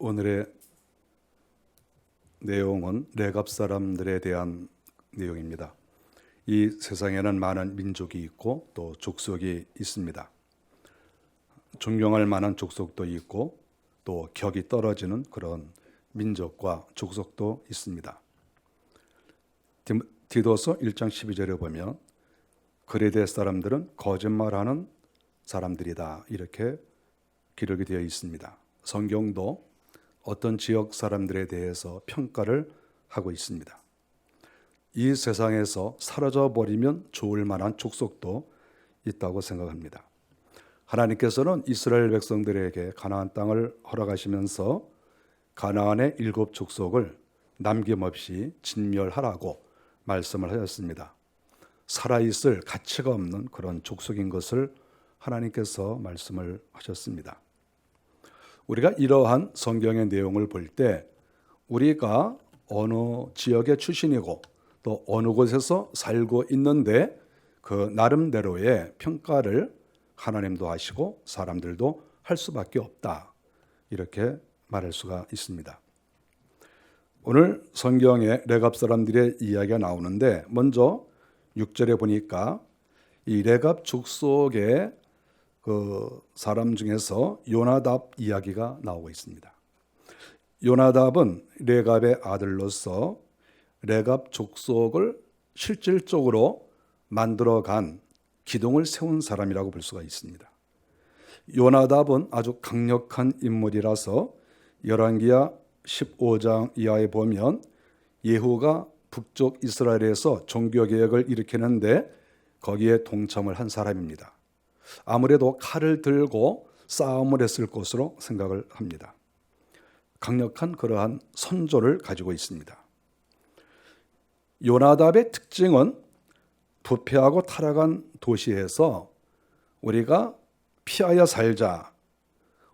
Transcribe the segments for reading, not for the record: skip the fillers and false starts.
오늘의 내용은 레갑 사람들에 대한 내용입니다. 이 세상에는 많은 민족이 있고 또 족속이 있습니다. 존경할 만한 족속도 있고 또 격이 떨어지는 그런 민족과 족속도 있습니다. 디도서 1장 12절에 보면 그레데 사람들은 거짓말하는 사람들이다 이렇게 기록이 되어 있습니다. 성경도 어떤 지역 사람들에 대해서 평가를 하고 있습니다. 이 세상에서 사라져버리면 좋을 만한 족속도 있다고 생각합니다. 하나님께서는 이스라엘 백성들에게 가나안 땅을 허락하시면서 가나안의 7 족속을 남김없이 진멸하라고 말씀을 하셨습니다. 살아있을 가치가 없는 그런 족속인 것을 하나님께서 말씀을 하셨습니다. 우리가 이러한 성경의 내용을 볼 때 우리가 어느 지역의 출신이고 또 어느 곳에서 살고 있는데 그 나름대로의 평가를 하나님도 하시고 사람들도 할 수밖에 없다 이렇게 말할 수가 있습니다. 오늘 성경에 레갑 사람들의 이야기가 나오는데 먼저 6절에 보니까 이 레갑 족속의 그 사람 중에서 요나답 이야기가 나오고 있습니다. 요나답은 레갑의 아들로서 레갑 족속을 실질적으로 만들어간 기둥을 세운 사람이라고 볼 수가 있습니다. 요나답은 아주 강력한 인물이라서 열왕기하 15장 이하에 보면 예후가 북쪽 이스라엘에서 종교개혁을 일으키는데 거기에 동참을 한 사람입니다. 아무래도 칼을 들고 싸움을 했을 것으로 생각을 합니다. 강력한 그러한 선조를 가지고 있습니다. 요나답의 특징은 부패하고 타락한 도시에서 우리가 피하여 살자,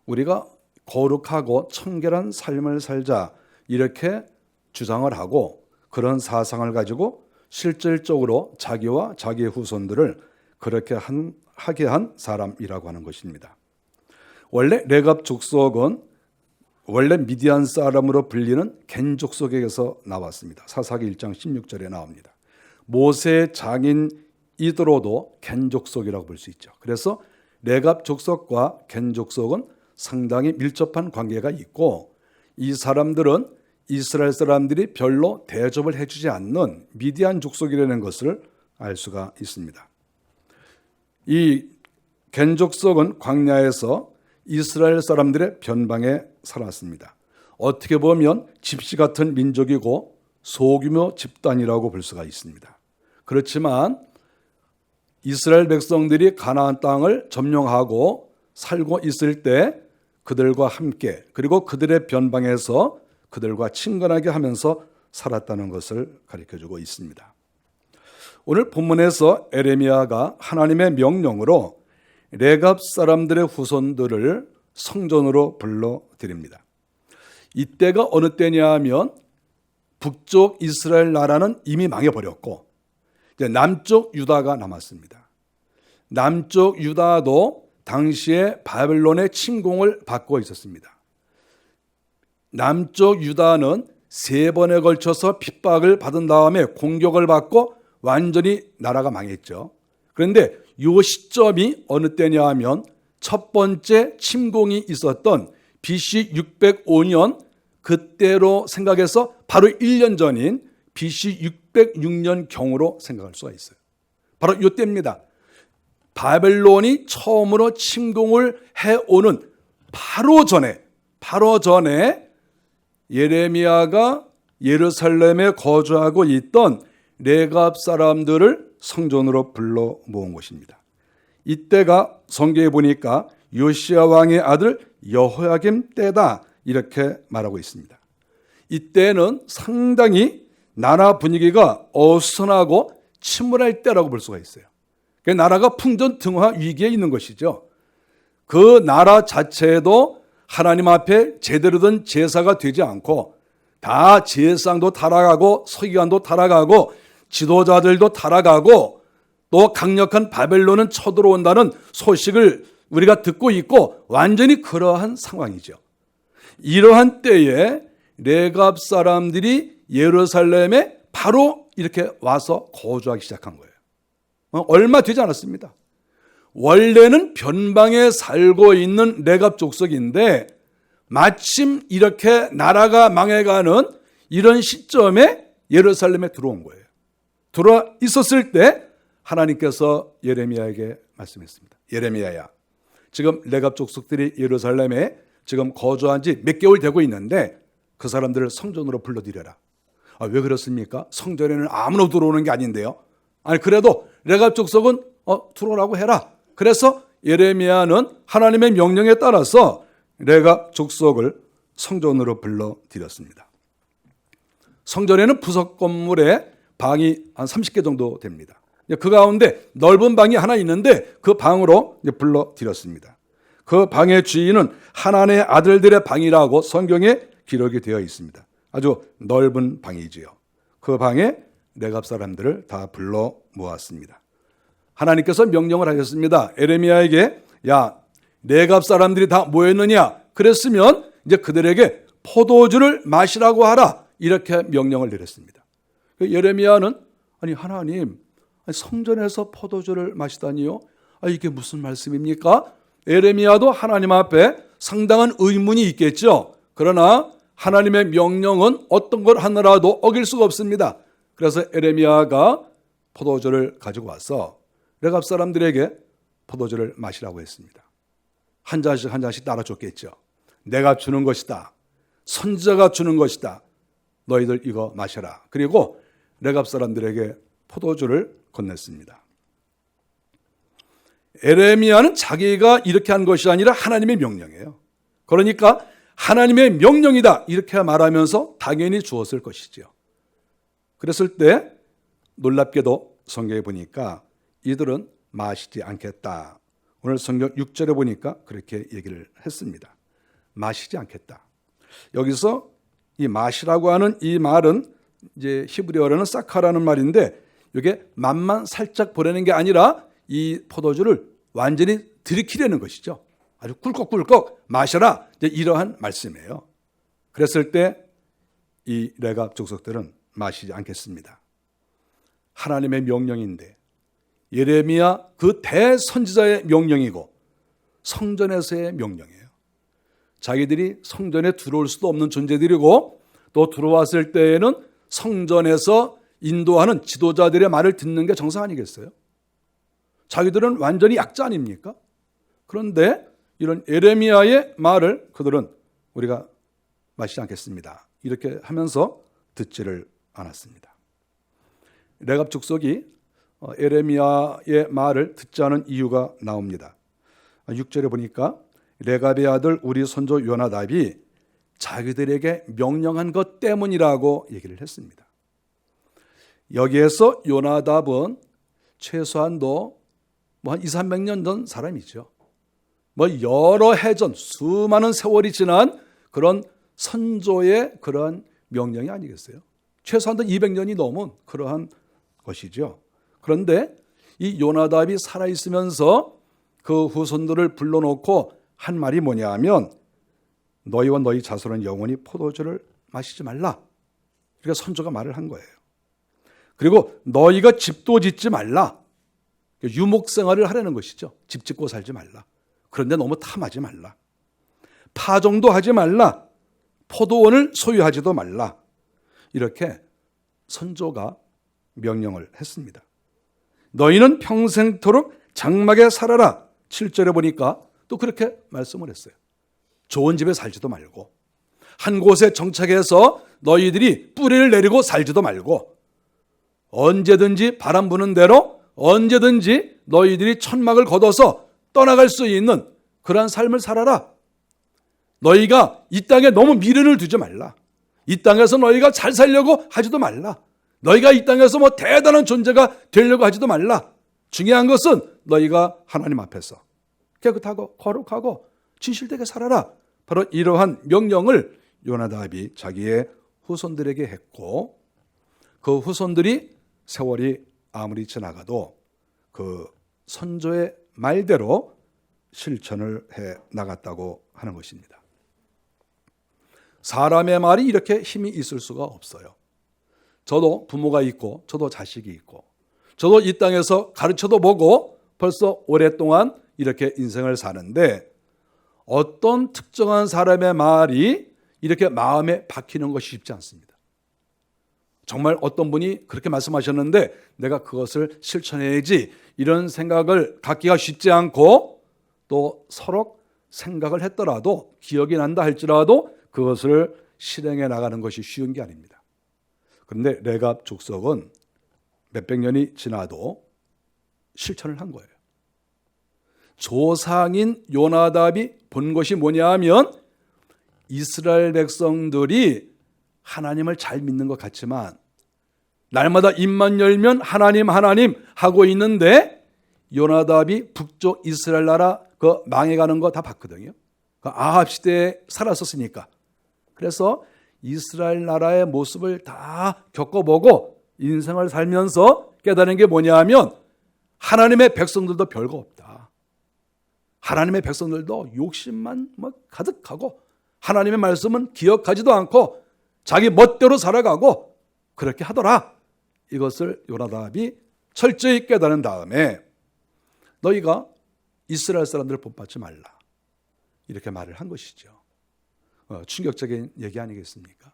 우리가 거룩하고 청결한 삶을 살자 이렇게 주장을 하고 그런 사상을 가지고 실질적으로 자기와 자기의 후손들을 그렇게 하게 한 사람이라고 하는 것입니다. 원래 레갑 족속은 원래 미디안 사람으로 불리는 겐 족속에서 나왔습니다. 사사기 1장 16절에 나옵니다. 모세의 장인 이드로도 겐 족속이라고 볼 수 있죠. 그래서 레갑 족속과 겐 족속은 상당히 밀접한 관계가 있고 이 사람들은 이스라엘 사람들이 별로 대접을 해주지 않는 미디안 족속이라는 것을 알 수가 있습니다. 이 겐 족속은 광야에서 이스라엘 사람들의 변방에 살았습니다. 어떻게 보면 집시 같은 민족이고 소규모 집단이라고 볼 수가 있습니다. 그렇지만 이스라엘 백성들이 가나안 땅을 점령하고 살고 있을 때 그들과 함께 그리고 그들의 변방에서 그들과 친근하게 하면서 살았다는 것을 가르쳐주고 있습니다. 오늘 본문에서 에레미야가 하나님의 명령으로 레갑 사람들의 후손들을 성전으로 불러드립니다. 이때가 어느 때냐 하면 북쪽 이스라엘 나라는 이미 망해버렸고 이제 남쪽 유다가 남았습니다. 남쪽 유다도 당시에 바벨론의 침공을 받고 있었습니다. 남쪽 유다는 3번에 걸쳐서 핍박을 받은 다음에 공격을 받고 완전히 나라가 망했죠. 그런데 이 시점이 어느 때냐 하면 첫 번째 침공이 있었던 BC 605년 그때로 생각해서 바로 1년 전인 BC 606년 경으로 생각할 수가 있어요. 바로 이때입니다. 바벨론이 처음으로 침공을 해오는 바로 전에 예레미야가 예루살렘에 거주하고 있던 레갑 사람들을 성전으로 불러 모은 것입니다. 이때가 성경에 보니까 요시야 왕의 아들 여호야김 때다 이렇게 말하고 있습니다. 이때는 상당히 나라 분위기가 어수선하고 침울할 때라고 볼 수가 있어요. 나라가 풍전등화 위기에 있는 것이죠. 그 나라 자체도 하나님 앞에 제대로 된 제사가 되지 않고 다 제사장도 타락하고 서기관도 타락하고 지도자들도 타락하고 또 강력한 바벨론은 쳐들어온다는 소식을 우리가 듣고 있고 완전히 그러한 상황이죠. 이러한 때에 레갑 사람들이 예루살렘에 바로 이렇게 와서 거주하기 시작한 거예요. 얼마 되지 않았습니다. 원래는 변방에 살고 있는 레갑 족속인데 마침 이렇게 나라가 망해가는 이런 시점에 예루살렘에 들어온 거예요. 들어와 있었을 때 하나님께서 예레미야에게 말씀했습니다. 예레미야야, 지금 레갑 족속들이 예루살렘에 지금 거주한 지 몇 개월 되고 있는데 그 사람들을 성전으로 불러들여라. 왜 그렇습니까? 성전에는 아무나 들어오는 게 아닌데요. 아니 그래도 레갑 족속은 들어오라고 해라. 그래서 예레미야는 하나님의 명령에 따라서 레갑 족속을 성전으로 불러들였습니다. 성전에는 부석 건물에 방이 한 30개 정도 됩니다. 그 가운데 넓은 방이 하나 있는데 그 방으로 불러들였습니다. 그 방의 주인은 하나님의 아들들의 방이라고 성경에 기록이 되어 있습니다. 아주 넓은 방이지요. 그 방에 레갑 사람들을 다 불러 모았습니다. 하나님께서 명령을 하셨습니다. 예레미야에게 야, 레갑 사람들이 다 모였느냐? 그랬으면 이제 그들에게 포도주를 마시라고 하라. 이렇게 명령을 내렸습니다. 예레미야는 아니 하나님, 성전에서 포도주를 마시다니요? 이게 무슨 말씀입니까? 예레미야도 하나님 앞에 상당한 의문이 있겠죠. 그러나 하나님의 명령은 어떤 걸 하느라도 어길 수가 없습니다. 그래서 예레미야가 포도주를 가지고 와서 레갑 사람들에게 포도주를 마시라고 했습니다. 한 잔씩 한 잔씩 따라줬겠죠. 내가 주는 것이다. 선지자가 주는 것이다. 너희들 이거 마셔라. 그리고 레갑 사람들에게 포도주를 건넸습니다. 예레미야는 자기가 이렇게 한 것이 아니라 하나님의 명령이에요. 그러니까 하나님의 명령이다 이렇게 말하면서 당연히 주었을 것이죠. 그랬을 때 놀랍게도 성경에 보니까 이들은 마시지 않겠다. 오늘 성경 6절에 보니까 그렇게 얘기를 했습니다. 마시지 않겠다. 여기서 이 마시라고 하는 이 말은 이제 히브리어로는 사카라는 말인데 이게 맛만 살짝 보내는 게 아니라 이 포도주를 완전히 들이키려는 것이죠. 아주 꿀꺽꿀꺽 마셔라. 이제 이러한 말씀이에요. 그랬을 때 이 레갑 족속들은 마시지 않겠습니다. 하나님의 명령인데 예레미야 그 대선지자의 명령이고 성전에서의 명령이에요. 자기들이 성전에 들어올 수도 없는 존재들이고 또 들어왔을 때에는 성전에서 인도하는 지도자들의 말을 듣는 게 정상 아니겠어요? 자기들은 완전히 약자 아닙니까? 그런데 이런 예레미야의 말을 그들은 우리가 마시지 않겠습니다. 이렇게 하면서 듣지를 않았습니다. 레갑 족속이 예레미야의 말을 듣지 않은 이유가 나옵니다. 6절에 보니까 레갑의 아들 우리 손조 요나답이 자기들에게 명령한 것 때문이라고 얘기를 했습니다. 여기에서 요나답은 최소한도 한 200~300년 전 사람이죠. 여러 해전 수많은 세월이 지난 그런 선조의 그러한 명령이 아니겠어요? 최소한도 200년이 넘은 그러한 것이죠. 그런데 이 요나답이 살아있으면서 그 후손들을 불러놓고 한 말이 뭐냐 하면 너희와 너희 자손은 영원히 포도주를 마시지 말라. 그러니까 선조가 말을 한 거예요. 그리고 너희가 집도 짓지 말라. 유목생활을 하라는 것이죠. 집 짓고 살지 말라. 그런데 너무 탐하지 말라. 파종도 하지 말라. 포도원을 소유하지도 말라. 이렇게 선조가 명령을 했습니다. 너희는 평생토록 장막에 살아라. 7절에 보니까 또 그렇게 말씀을 했어요. 좋은 집에 살지도 말고 한 곳에 정착해서 너희들이 뿌리를 내리고 살지도 말고 언제든지 바람 부는 대로 언제든지 너희들이 천막을 걷어서 떠나갈 수 있는 그러한 삶을 살아라. 너희가 이 땅에 너무 미련을 두지 말라. 이 땅에서 너희가 잘 살려고 하지도 말라. 너희가 이 땅에서 대단한 존재가 되려고 하지도 말라. 중요한 것은 너희가 하나님 앞에서 깨끗하고 거룩하고 진실되게 살아라. 바로 이러한 명령을 요나답이 자기의 후손들에게 했고 그 후손들이 세월이 아무리 지나가도 그 선조의 말대로 실천을 해 나갔다고 하는 것입니다. 사람의 말이 이렇게 힘이 있을 수가 없어요. 저도 부모가 있고 저도 자식이 있고 저도 이 땅에서 가르쳐도 보고 벌써 오랫동안 이렇게 인생을 사는데 어떤 특정한 사람의 말이 이렇게 마음에 박히는 것이 쉽지 않습니다. 정말 어떤 분이 그렇게 말씀하셨는데 내가 그것을 실천해야지 이런 생각을 갖기가 쉽지 않고 또 서로 생각을 했더라도 기억이 난다 할지라도 그것을 실행해 나가는 것이 쉬운 게 아닙니다. 그런데 레갑 족속은 몇백 년이 지나도 실천을 한 거예요. 조상인 요나답이 본 것이 뭐냐 하면 이스라엘 백성들이 하나님을 잘 믿는 것 같지만 날마다 입만 열면 하나님 하나님 하고 있는데 요나답이 북쪽 이스라엘 나라 그 망해가는 거 다 봤거든요. 그 아합 시대에 살았었으니까. 그래서 이스라엘 나라의 모습을 다 겪어보고 인생을 살면서 깨달은 게 뭐냐 하면 하나님의 백성들도 별거 없다. 하나님의 백성들도 욕심만 가득하고 하나님의 말씀은 기억하지도 않고 자기 멋대로 살아가고 그렇게 하더라. 이것을 요나답이 철저히 깨달은 다음에 너희가 이스라엘 사람들을 본받지 말라. 이렇게 말을 한 것이죠. 충격적인 얘기 아니겠습니까?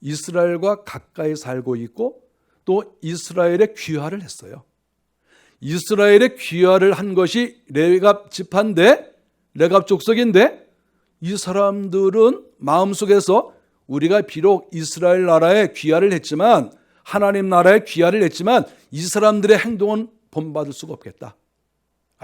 이스라엘과 가까이 살고 있고 또 이스라엘에 귀화를 했어요. 이스라엘에 귀화를 한 것이 레갑 지파인데 레갑 족속인데 이 사람들은 마음속에서 우리가 비록 이스라엘 나라에 귀화를 했지만 하나님 나라에 귀화를 했지만 이 사람들의 행동은 본받을 수가 없겠다.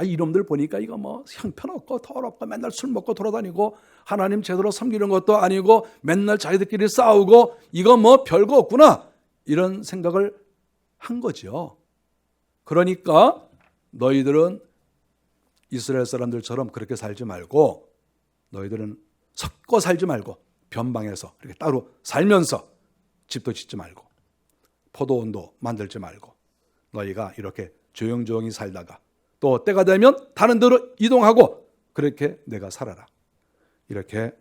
이놈들 보니까 이거 형편없고 더럽고 맨날 술 먹고 돌아다니고 하나님 제대로 섬기는 것도 아니고 맨날 자기들끼리 싸우고 이거 별거 없구나 이런 생각을 한 거죠. 그러니까 너희들은 이스라엘 사람들처럼 그렇게 살지 말고 너희들은 섞어 살지 말고 변방에서 이렇게 따로 살면서 집도 짓지 말고 포도원도 만들지 말고 너희가 이렇게 조용조용히 살다가 또 때가 되면 다른 데로 이동하고 그렇게 내가 살아라. 이렇게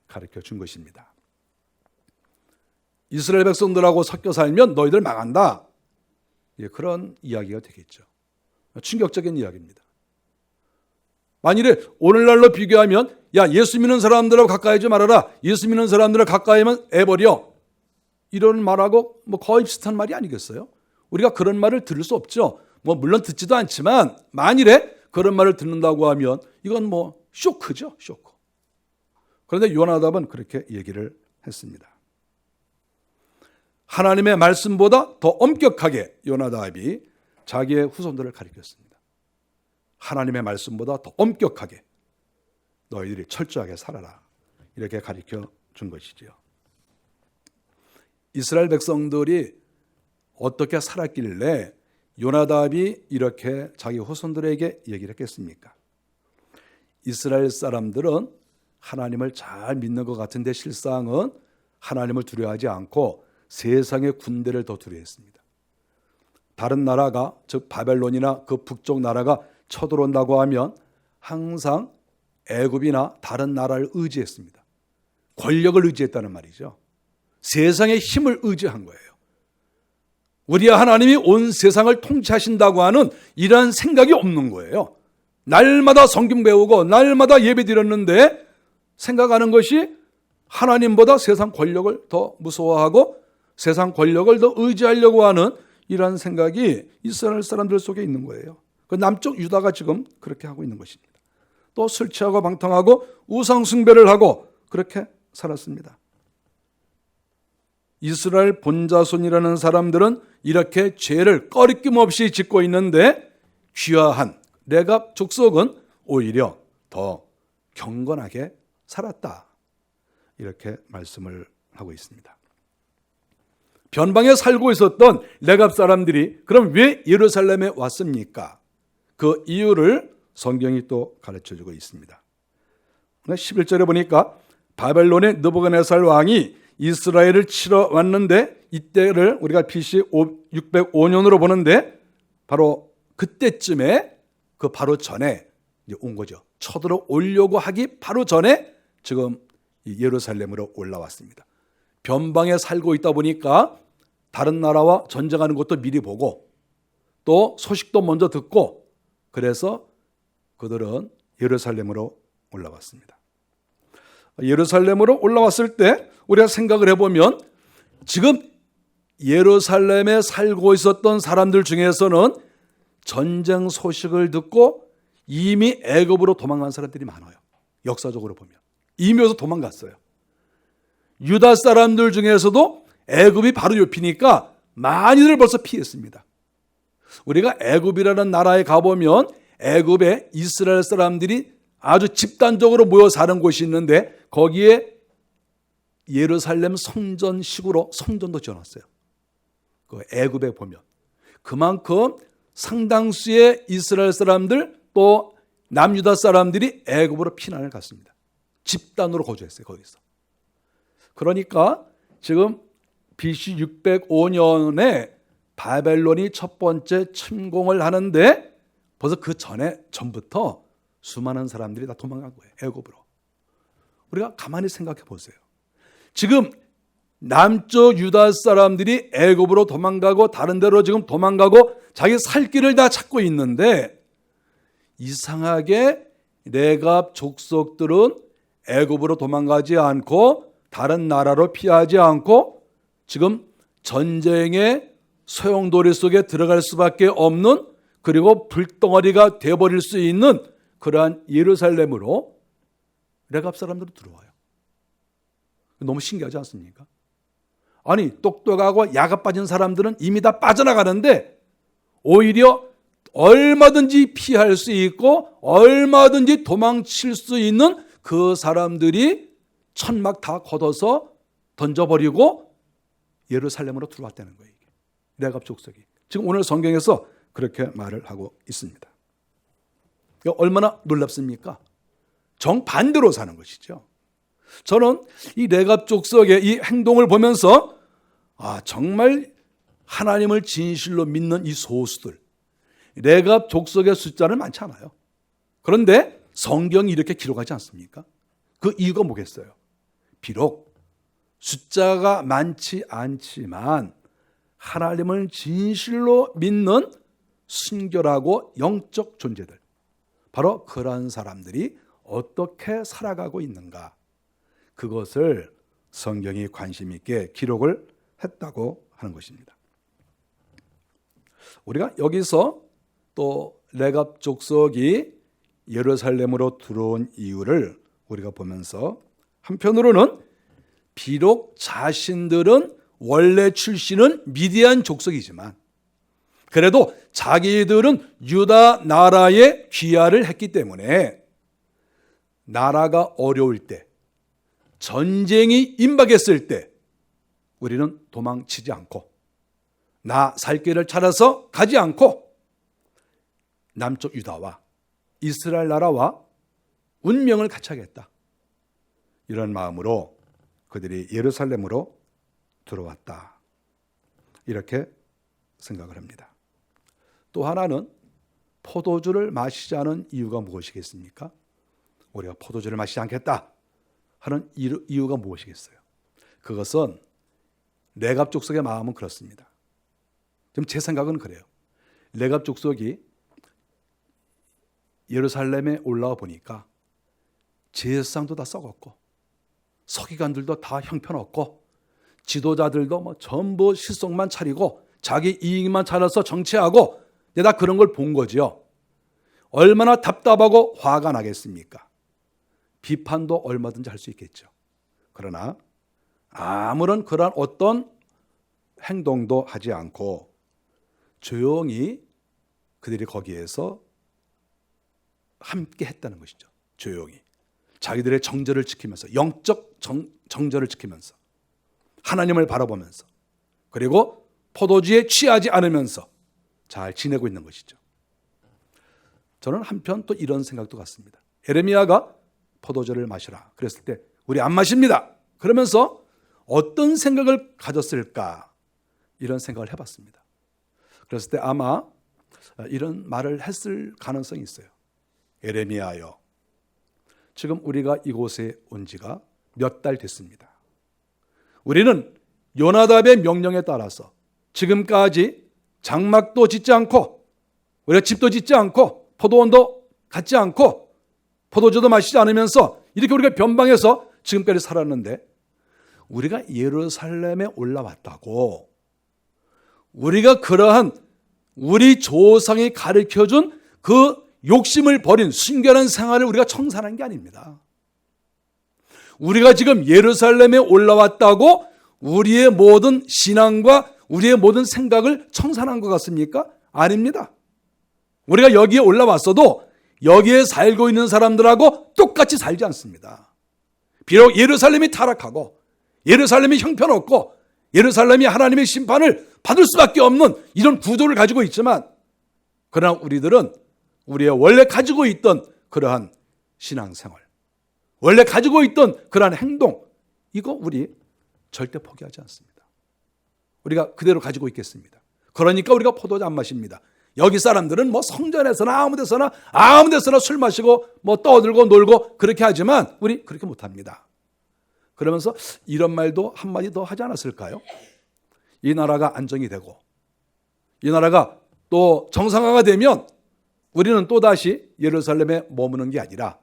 가르쳐 준 것입니다. 이스라엘 백성들하고 섞여 살면 너희들 망한다. 그런 이야기가 되겠죠. 충격적인 이야기입니다. 만일에 오늘날로 비교하면 예수 믿는 사람들하고 가까이 하지 말아라. 예수 믿는 사람들을 가까이 하면 애버려. 이런 말하고 거의 비슷한 말이 아니겠어요? 우리가 그런 말을 들을 수 없죠. 물론 듣지도 않지만 만일에 그런 말을 듣는다고 하면 이건 쇼크죠. 쇼크. 그런데 요나답은 그렇게 얘기를 했습니다. 하나님의 말씀보다 더 엄격하게 요나답이 자기의 후손들을 가르쳤습니다. 하나님의 말씀보다 더 엄격하게 너희들이 철저하게 살아라. 이렇게 가르쳐 준 것이죠. 이스라엘 백성들이 어떻게 살았길래 요나답이 이렇게 자기 후손들에게 얘기를 했겠습니까? 이스라엘 사람들은 하나님을 잘 믿는 것 같은데 실상은 하나님을 두려워하지 않고 세상의 군대를 더 두려워했습니다. 다른 나라가 즉 바벨론이나 그 북쪽 나라가 쳐들어온다고 하면 항상 애굽이나 다른 나라를 의지했습니다. 권력을 의지했다는 말이죠. 세상의 힘을 의지한 거예요. 우리 하나님이 온 세상을 통치하신다고 하는 이러한 생각이 없는 거예요. 날마다 성경 배우고 날마다 예배 드렸는데 생각하는 것이 하나님보다 세상 권력을 더 무서워하고 세상 권력을 더 의지하려고 하는 이러한 생각이 이스라엘 사람들 속에 있는 거예요. 그 남쪽 유다가 지금 그렇게 하고 있는 것입니다. 또 술 취하고 방탕하고 우상 숭배를 하고 그렇게 살았습니다. 이스라엘 본자손이라는 사람들은 이렇게 죄를 꺼리낌 없이 짓고 있는데 귀화한 레갑 족속은 오히려 더 경건하게 살았다. 이렇게 말씀을 하고 있습니다. 변방에 살고 있었던 레갑 사람들이 그럼 왜 예루살렘에 왔습니까? 그 이유를 성경이 또 가르쳐주고 있습니다. 11절에 보니까 바벨론의 느부갓네살 왕이 이스라엘을 치러 왔는데 이때를 우리가 BC 605년으로 보는데 바로 그때쯤에 그 바로 전에 이제 온 거죠. 쳐들어 오려고 하기 바로 전에 지금 이 예루살렘으로 올라왔습니다. 변방에 살고 있다 보니까 다른 나라와 전쟁하는 것도 미리 보고 또 소식도 먼저 듣고 그래서 그들은 예루살렘으로 올라왔습니다. 예루살렘으로 올라왔을 때 우리가 생각을 해보면 지금 예루살렘에 살고 있었던 사람들 중에서는 전쟁 소식을 듣고 이미 애굽으로 도망간 사람들이 많아요. 역사적으로 보면 이미 여기서 도망갔어요. 유다 사람들 중에서도 애굽이 바로 옆이니까 많이들 벌써 피했습니다. 우리가 애굽이라는 나라에 가보면 애굽에 이스라엘 사람들이 아주 집단적으로 모여 사는 곳이 있는데 거기에 예루살렘 성전식으로 성전도 지어놨어요. 그 애굽에 보면 그만큼 상당수의 이스라엘 사람들 또 남유다 사람들이 애굽으로 피난을 갔습니다. 집단으로 거주했어요. 거기서. 그러니까 지금 BC 605년에 바벨론이 첫 번째 침공을 하는데 벌써 그 전부터 수많은 사람들이 다 도망간 거예요. 애굽으로. 우리가 가만히 생각해 보세요. 지금 남쪽 유다 사람들이 애굽으로 도망가고 다른 데로 지금 도망가고 자기 살 길을 다 찾고 있는데 이상하게 레갑 족속들은 애굽으로 도망가지 않고 다른 나라로 피하지 않고 지금 전쟁의 소용돌이 속에 들어갈 수밖에 없는 그리고 불덩어리가 되어버릴 수 있는 그러한 예루살렘으로 레갑 사람들은 들어와요. 너무 신기하지 않습니까? 아니 똑똑하고 야가 빠진 사람들은 이미 다 빠져나가는데 오히려 얼마든지 피할 수 있고 얼마든지 도망칠 수 있는 그 사람들이 천막 다 걷어서 던져버리고 예루살렘으로 들어왔다는 거예요. 레갑 족속이. 지금 오늘 성경에서 그렇게 말을 하고 있습니다. 얼마나 놀랍습니까? 정반대로 사는 것이죠. 저는 이 레갑 족속의 이 행동을 보면서 정말 하나님을 진실로 믿는 이 소수들, 레갑 족속의 숫자는 많지 않아요. 그런데 성경이 이렇게 기록하지 않습니까? 그 이유가 뭐겠어요? 비록 숫자가 많지 않지만 하나님을 진실로 믿는 순결하고 영적 존재들, 바로 그러한 사람들이 어떻게 살아가고 있는가, 그것을 성경이 관심 있게 기록을 했다고 하는 것입니다. 우리가 여기서 또 레갑 족속이 예루살렘으로 들어온 이유를 우리가 보면서 한편으로는 비록 자신들은 원래 출신은 미디안 족속이지만 그래도 자기들은 유다 나라에 귀화를 했기 때문에 나라가 어려울 때, 전쟁이 임박했을 때 우리는 도망치지 않고 나 살 길을 찾아서 가지 않고 남쪽 유다와 이스라엘 나라와 운명을 같이 하겠다. 이런 마음으로 그들이 예루살렘으로 들어왔다. 이렇게 생각을 합니다. 또 하나는 포도주를 마시지 않은 이유가 무엇이겠습니까? 우리가 포도주를 마시지 않겠다 하는 이유가 무엇이겠어요? 그것은 레갑 족속의 마음은 그렇습니다. 지금 제 생각은 그래요. 레갑 족속이 예루살렘에 올라와 보니까 제사상도 다 썩었고 서기관들도 다 형편없고 지도자들도 전부 실속만 차리고 자기 이익만 찾아서 정치하고 다 그런 걸 본 거죠. 얼마나 답답하고 화가 나겠습니까? 비판도 얼마든지 할 수 있겠죠. 그러나 아무런 그런 어떤 행동도 하지 않고 조용히 그들이 거기에서 함께 했다는 것이죠. 조용히 자기들의 정절을 지키면서, 영적 정절을 지키면서, 하나님을 바라보면서, 그리고 포도주에 취하지 않으면서 잘 지내고 있는 것이죠. 저는 한편 또 이런 생각도 같습니다. 에레미야가 포도주를 마시라 그랬을 때 우리 안 마십니다 그러면서 어떤 생각을 가졌을까, 이런 생각을 해봤습니다. 그랬을 때 아마 이런 말을 했을 가능성이 있어요. 에레미야여, 지금 우리가 이곳에 온 지가 몇 달 됐습니다. 우리는 요나답의 명령에 따라서 지금까지 장막도 짓지 않고 우리가 집도 짓지 않고 포도원도 갖지 않고 포도주도 마시지 않으면서 이렇게 우리가 변방에서 지금까지 살았는데, 우리가 예루살렘에 올라왔다고 우리가 그러한 우리 조상이 가르쳐준 그 욕심을 버린 순결한 생활을 우리가 청산한 게 아닙니다. 우리가 지금 예루살렘에 올라왔다고 우리의 모든 신앙과 우리의 모든 생각을 청산한 것 같습니까? 아닙니다. 우리가 여기에 올라왔어도 여기에 살고 있는 사람들하고 똑같이 살지 않습니다. 비록 예루살렘이 타락하고 예루살렘이 형편없고 예루살렘이 하나님의 심판을 받을 수밖에 없는 이런 구조를 가지고 있지만, 그러나 우리들은 우리의 원래 가지고 있던 그러한 신앙생활, 원래 가지고 있던 그러한 행동, 이거 우리 절대 포기하지 않습니다. 우리가 그대로 가지고 있겠습니다. 그러니까 우리가 포도주 안 마십니다. 여기 사람들은 뭐 성전에서나 아무 데서나 술 마시고 뭐 떠들고 놀고 그렇게 하지만 우리 그렇게 못합니다. 그러면서 이런 말도 한마디 더 하지 않았을까요? 이 나라가 안정이 되고 이 나라가 또 정상화가 되면 우리는 또다시 예루살렘에 머무는 게 아니라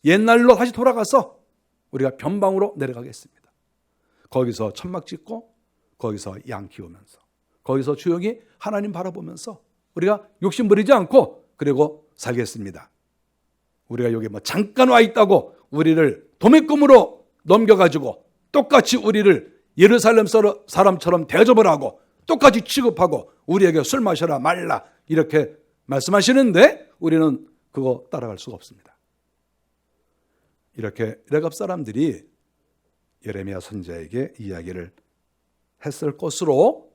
옛날로 다시 돌아가서 우리가 변방으로 내려가겠습니다. 거기서 천막 짓고 거기서 양 키우면서 거기서 조용히 하나님 바라보면서 우리가 욕심 부리지 않고 그리고 살겠습니다. 우리가 여기 뭐 잠깐 와 있다고 우리를 도매금으로 넘겨가지고 똑같이 우리를 예루살렘 사람처럼 대접을 하고 똑같이 취급하고 우리에게 술 마셔라 말라 이렇게 말씀하시는데 우리는 그거 따라갈 수가 없습니다. 이렇게 레갑 사람들이 예레미야 선지자에게 이야기를 했을 것으로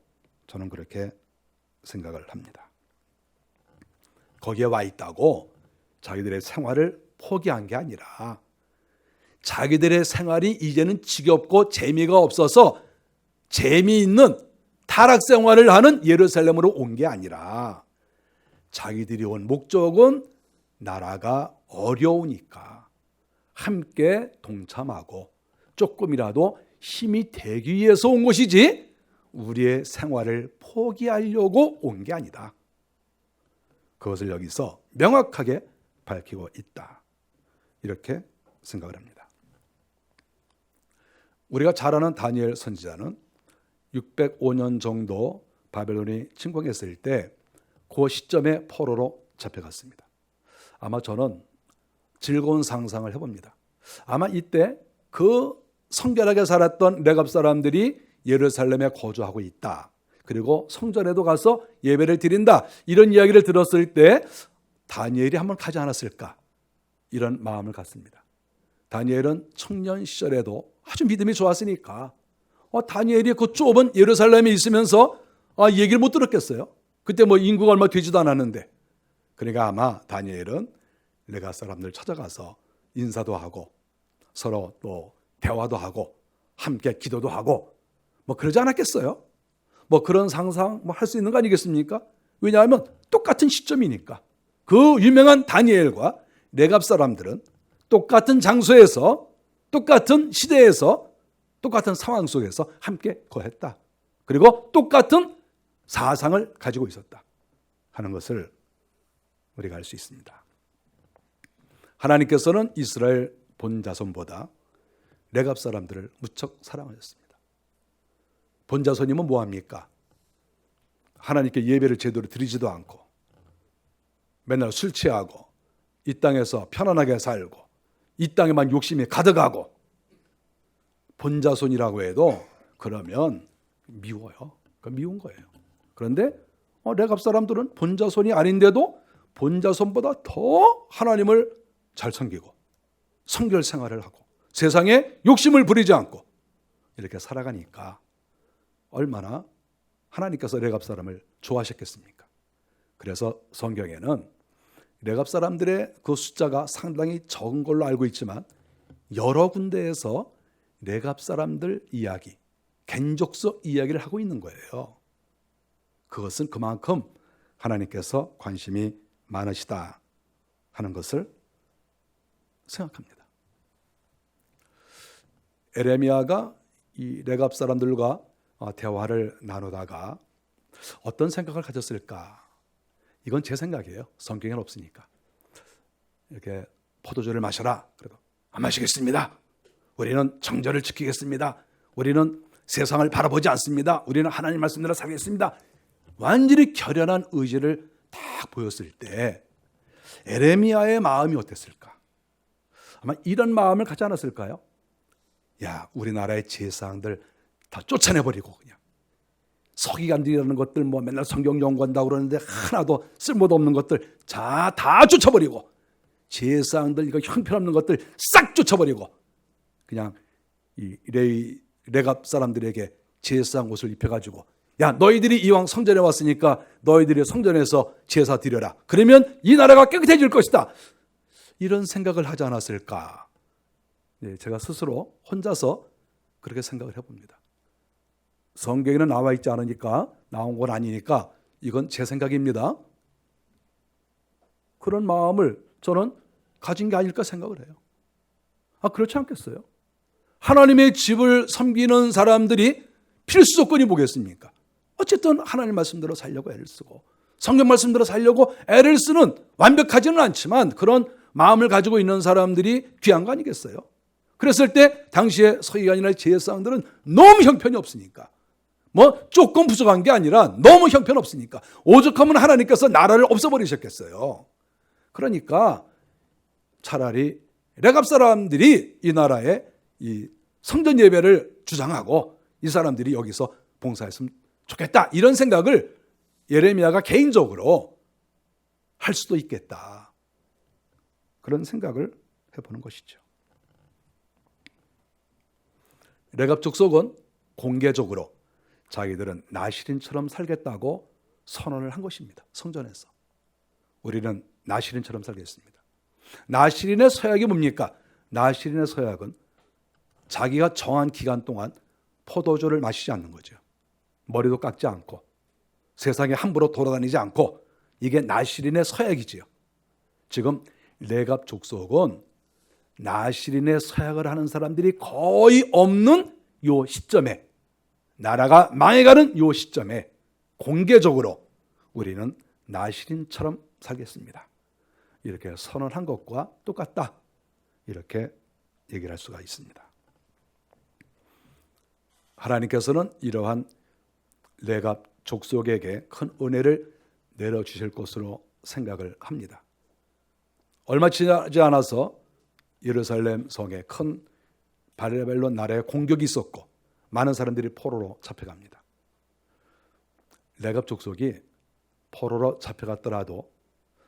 저는 그렇게 생각을 합니다. 거기에 와 있다고 자기들의 생활을 포기한 게 아니라 자기들의 생활이 이제는 지겹고 재미가 없어서 재미있는 타락 생활을 하는 예루살렘으로 온 게 아니라 자기들이 온 목적은 나라가 어려우니까 함께 동참하고 조금이라도 힘이 되기 위해서 온 것이지 우리의 생활을 포기하려고 온 게 아니다. 그것을 여기서 명확하게 밝히고 있다. 이렇게 생각을 합니다. 우리가 잘 아는 다니엘 선지자는 605년 정도 바벨론이 침공했을 때 그 시점에 포로로 잡혀갔습니다. 아마 저는 즐거운 상상을 해봅니다. 아마 이때 그 성결하게 살았던 레갑 사람들이 예루살렘에 거주하고 있다. 그리고 성전에도 가서 예배를 드린다. 이런 이야기를 들었을 때 다니엘이 한번 가지 않았을까? 이런 마음을 갖습니다. 다니엘은 청년 시절에도 아주 믿음이 좋았으니까 다니엘이 그 좁은 예루살렘에 있으면서 얘기를 못 들었겠어요? 그때 뭐 인구가 얼마 되지도 않았는데. 그러니까 아마 다니엘은 레갑 사람들 찾아가서 인사도 하고 서로 또 대화도 하고 함께 기도도 하고 뭐 그러지 않았겠어요? 뭐 그런 상상 뭐 할 수 있는 거 아니겠습니까? 왜냐하면 똑같은 시점이니까. 그 유명한 다니엘과 레갑 사람들은 똑같은 장소에서 똑같은 시대에서 똑같은 상황 속에서 함께 거했다. 그리고 똑같은 사상을 가지고 있었다 하는 것을 우리가 알 수 있습니다. 하나님께서는 이스라엘 본자손보다 레갑 사람들을 무척 사랑하셨습니다. 본자손이면 뭐합니까? 하나님께 예배를 제대로 드리지도 않고 맨날 술 취하고 이 땅에서 편안하게 살고 이 땅에만 욕심이 가득하고 본자손이라고 해도 그러면 미워요. 미운 거예요. 그런데 레갑 사람들은 본자손이 아닌데도 본자손보다 더 하나님을 잘 섬기고 성결 생활을 하고 세상에 욕심을 부리지 않고 이렇게 살아가니까 얼마나 하나님께서 레갑 사람을 좋아하셨겠습니까? 그래서 성경에는 레갑 사람들의 그 숫자가 상당히 적은 걸로 알고 있지만 여러 군데에서 레갑 사람들 이야기, 겐족서 이야기를 하고 있는 거예요. 그것은 그만큼 하나님께서 관심이 많으시다 하는 것을 생각합니다. 에레미야가 이 레갑 사람들과 대화를 나누다가 어떤 생각을 가졌을까? 이건 제 생각이에요. 성경에는 없으니까. 이렇게 포도주를 마셔라. 그래도 안 마시겠습니다. 우리는 정절을 지키겠습니다. 우리는 세상을 바라보지 않습니다. 우리는 하나님 말씀대로 살겠습니다. 완전히 결연한 의지를 딱 보였을 때 에레미야의 마음이 어땠을까? 아마 이런 마음을 갖지 않았을까요? 야, 우리나라의 제사장들 다 쫓아내버리고 그냥 서기관들이라는 것들 뭐 맨날 성경 연구한다고 그러는데 하나도 쓸모도 없는 것들 다 쫓아버리고 제사장들 이거 형편없는 것들 싹 쫓아버리고 그냥 이 레갑 사람들에게 제사장 옷을 입혀가지고 야, 너희들이 이왕 성전에 왔으니까 너희들이 성전에서 제사 드려라. 그러면 이 나라가 깨끗해질 것이다. 이런 생각을 하지 않았을까? 네, 제가 스스로 혼자서 그렇게 생각을 해봅니다. 성경에는 나와 있지 않으니까, 나온 건 아니니까 이건 제 생각입니다. 그런 마음을 저는 가진 게 아닐까 생각을 해요. 그렇지 않겠어요? 하나님의 집을 섬기는 사람들이 필수 조건이 뭐겠습니까? 어쨌든 하나님 말씀대로 살려고 애를 쓰고 성경 말씀대로 살려고 애를 쓰는, 완벽하지는 않지만 그런 마음을 가지고 있는 사람들이 귀한 거 아니겠어요? 그랬을 때 당시에 서기관이나 제사장들은 너무 형편이 없으니까, 뭐 조금 부족한 게 아니라 너무 형편없으니까 오죽하면 하나님께서 나라를 없애버리셨겠어요. 그러니까 차라리 레갑 사람들이 이 나라에 이 성전 예배를 주장하고 이 사람들이 여기서 봉사했으면 좋겠다, 이런 생각을 예레미야가 개인적으로 할 수도 있겠다, 그런 생각을 해보는 것이죠. 레갑 족속은 공개적으로 자기들은 나시린처럼 살겠다고 선언을 한 것입니다. 성전에서 우리는 나시린처럼 살겠습니다. 나시린의 서약이 뭡니까? 나시린의 서약은 자기가 정한 기간 동안 포도주를 마시지 않는 거죠. 머리도 깎지 않고 세상에 함부로 돌아다니지 않고, 이게 나시린의 서약이지요. 지금 레갑 족속은 나시린의 서약을 하는 사람들이 거의 없는 요 시점에, 나라가 망해가는 요 시점에 공개적으로 우리는 나시린처럼 살겠습니다, 이렇게 선언한 것과 똑같다, 이렇게 얘기를 할 수가 있습니다. 하나님께서는 이러한 레갑 족속에게 큰 은혜를 내려주실 것으로 생각을 합니다. 얼마 지나지 않아서 예루살렘 성에 큰 바벨론 나라의 공격이 있었고 많은 사람들이 포로로 잡혀갑니다. 레갑 족속이 포로로 잡혀갔더라도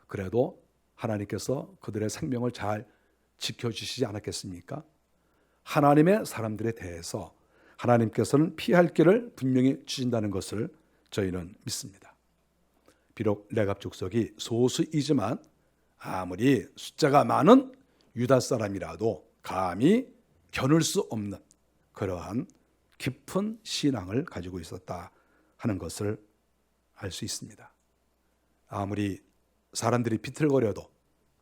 그래도 하나님께서 그들의 생명을 잘 지켜주시지 않았겠습니까? 하나님의 사람들에 대해서 하나님께서는 피할 길을 분명히 주신다는 것을 저희는 믿습니다. 비록 레갑 족속이 소수이지만 아무리 숫자가 많은 유다 사람이라도 감히 겨눌 수 없는 그러한 깊은 신앙을 가지고 있었다 하는 것을 알 수 있습니다. 아무리 사람들이 비틀거려도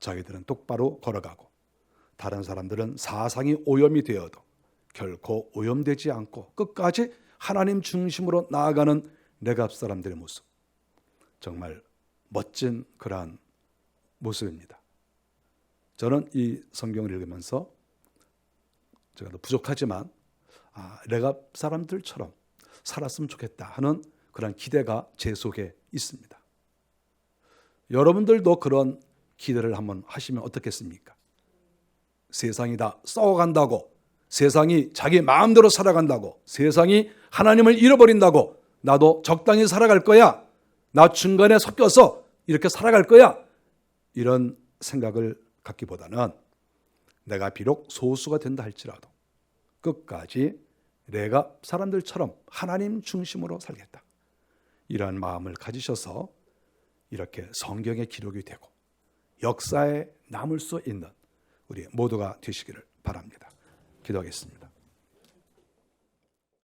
자기들은 똑바로 걸어가고 다른 사람들은 사상이 오염이 되어도 결코 오염되지 않고 끝까지 하나님 중심으로 나아가는 레갑 사람들의 모습, 정말 멋진 그러한 모습입니다. 저는 이 성경을 읽으면서 제가 부족하지만 레갑 사람들처럼 살았으면 좋겠다 하는 그런 기대가 제 속에 있습니다. 여러분들도 그런 기대를 한번 하시면 어떻겠습니까? 세상이 다 썩어간다고, 세상이 자기 마음대로 살아간다고, 세상이 하나님을 잃어버린다고 나도 적당히 살아갈 거야, 나 중간에 섞여서 이렇게 살아갈 거야, 이런 생각을 갖기보다는 내가 비록 소수가 된다 할지라도 끝까지 레갑 사람들처럼 하나님 중심으로 살겠다, 이러한 마음을 가지셔서 이렇게 성경의 기록이 되고 역사에 남을 수 있는 우리 모두가 되시기를 바랍니다. 기도하겠습니다.